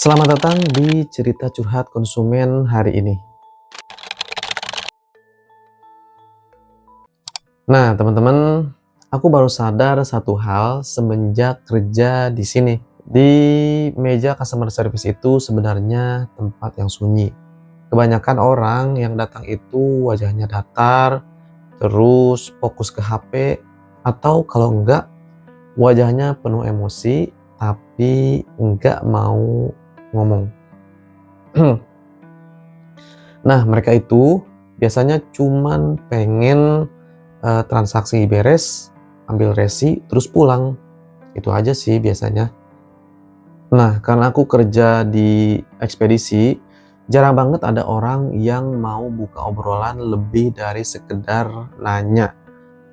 Selamat datang di cerita curhat konsumen hari ini. Nah, teman-teman, aku baru sadar satu hal semenjak kerja di sini. Di meja customer service itu sebenarnya tempat yang sunyi. Kebanyakan orang yang datang itu wajahnya datar, terus fokus ke HP, atau kalau enggak, wajahnya penuh emosi, tapi enggak mau ngomong. Nah, mereka itu biasanya cuman pengen transaksi beres, ambil resi, terus pulang. Itu aja sih biasanya. Nah, karena aku kerja di ekspedisi, jarang banget ada orang yang mau buka obrolan lebih dari sekedar nanya,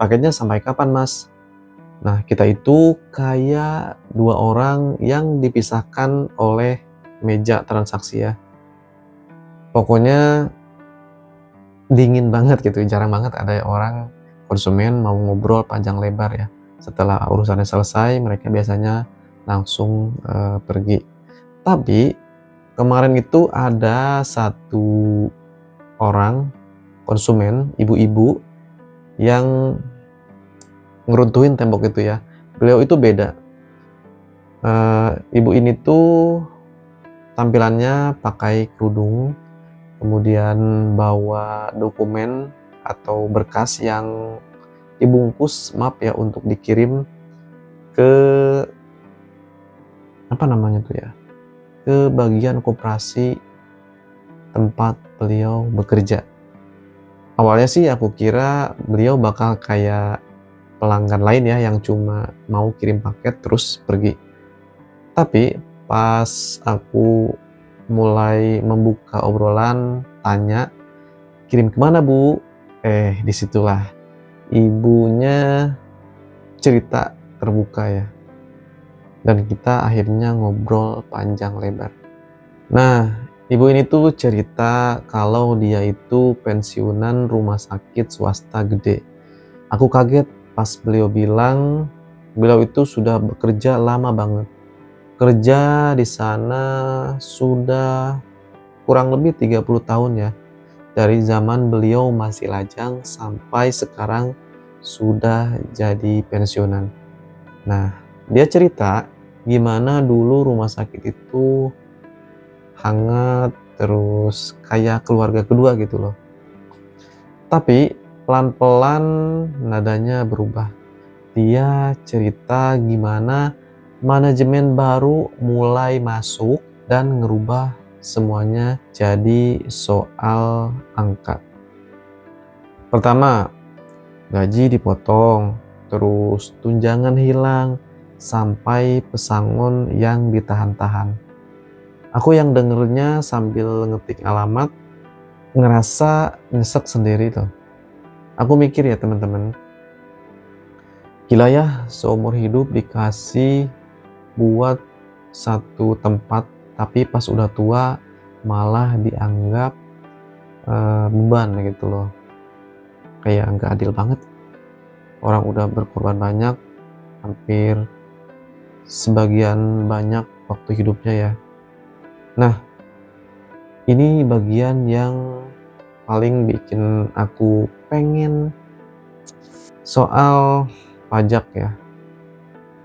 "Paketnya sampai kapan, Mas?" Nah, kita itu kayak dua orang yang dipisahkan oleh meja transaksi ya. Pokoknya dingin banget gitu, jarang banget ada orang konsumen mau ngobrol panjang lebar ya. Setelah urusannya selesai, mereka biasanya langsung pergi. Tapi kemarin itu ada satu orang konsumen, ibu-ibu yang ngeruntuhin tembok itu ya. Beliau itu beda. Ibu ini tuh tampilannya pakai kerudung, kemudian bawa dokumen atau berkas yang dibungkus map ya untuk dikirim ke apa namanya tuh ya, ke bagian koperasi tempat beliau bekerja. Awalnya sih aku kira beliau bakal kayak pelanggan lain ya yang cuma mau kirim paket terus pergi. Tapi pas aku mulai membuka obrolan, tanya, "Kirim kemana, Bu?" Disitulah ibunya cerita terbuka ya. Dan kita akhirnya ngobrol panjang lebar. Nah, ibu ini tuh cerita kalau dia itu pensiunan rumah sakit swasta gede. Aku kaget pas beliau bilang beliau itu sudah bekerja lama banget. Kerja di sana sudah kurang lebih 30 tahun ya. Dari zaman beliau masih lajang sampai sekarang sudah jadi pensiunan. Nah, dia cerita gimana dulu rumah sakit itu hangat, terus kayak keluarga kedua gitu loh. Tapi pelan-pelan nadanya berubah. Dia cerita gimana manajemen baru mulai masuk dan ngerubah semuanya jadi soal angka. Pertama, gaji dipotong, terus tunjangan hilang, sampai pesangon yang ditahan-tahan. Aku yang dengernya sambil ngetik alamat, ngerasa nyesek sendiri tuh. Aku mikir ya teman-teman, gila ya seumur hidup dikasih buat satu tempat, tapi pas udah tua malah dianggap beban gitu loh. Kayak nggak adil banget. Orang udah berkorban banyak, hampir sebagian banyak waktu hidupnya ya. Nah, ini bagian yang paling bikin aku pengen soal pajak ya,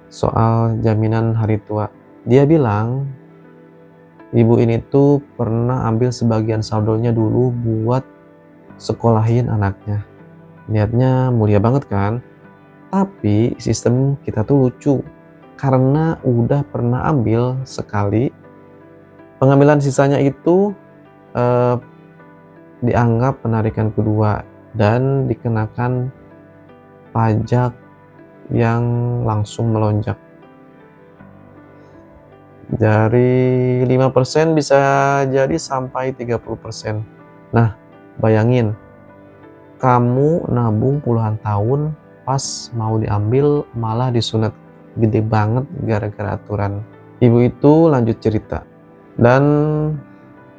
soal jaminan hari tua. Dia bilang ibu ini tuh pernah ambil sebagian saldonya dulu buat sekolahin anaknya. Niatnya mulia banget kan? Tapi sistem kita tuh lucu. Karena udah pernah ambil sekali, pengambilan sisanya itu eh, dianggap penarikan kedua dan dikenakan pajak yang langsung melonjak. Dari 5% bisa jadi sampai 30%. Nah, bayangin, kamu nabung puluhan tahun, pas mau diambil malah disunat gede banget gara-gara aturan. Ibu itu lanjut cerita, dan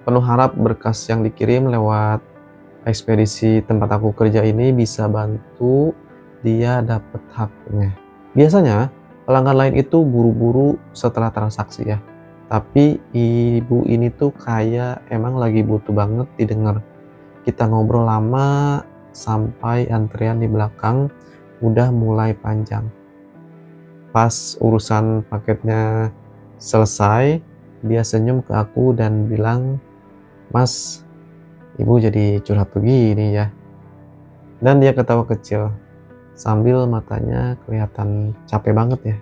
penuh harap berkas yang dikirim lewat ekspedisi tempat aku kerja ini bisa bantu dia dapet haknya. Biasanya pelanggan lain itu buru-buru setelah transaksi ya. Tapi ibu ini tuh kayak emang lagi butuh banget didengar. Kita ngobrol lama sampai antrian di belakang udah mulai panjang. Pas urusan paketnya selesai, dia senyum ke aku dan bilang, "Mas, ibu jadi curhat begini ya." Dan dia ketawa kecil sambil matanya kelihatan capek banget ya.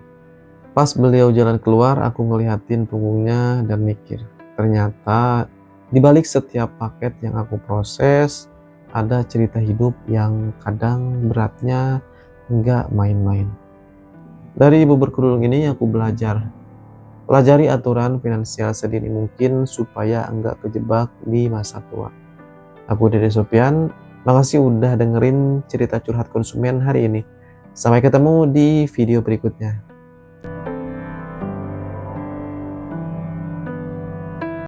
Pas beliau jalan keluar, aku ngeliatin punggungnya dan mikir, ternyata di balik setiap paket yang aku proses, ada cerita hidup yang kadang beratnya nggak main-main. Dari ibu berkerudung ini aku pelajari aturan finansial sedini mungkin supaya enggak kejebak di masa tua. Aku Dede Sofyan, makasih udah dengerin cerita curhat konsumen hari ini. Sampai ketemu di video berikutnya.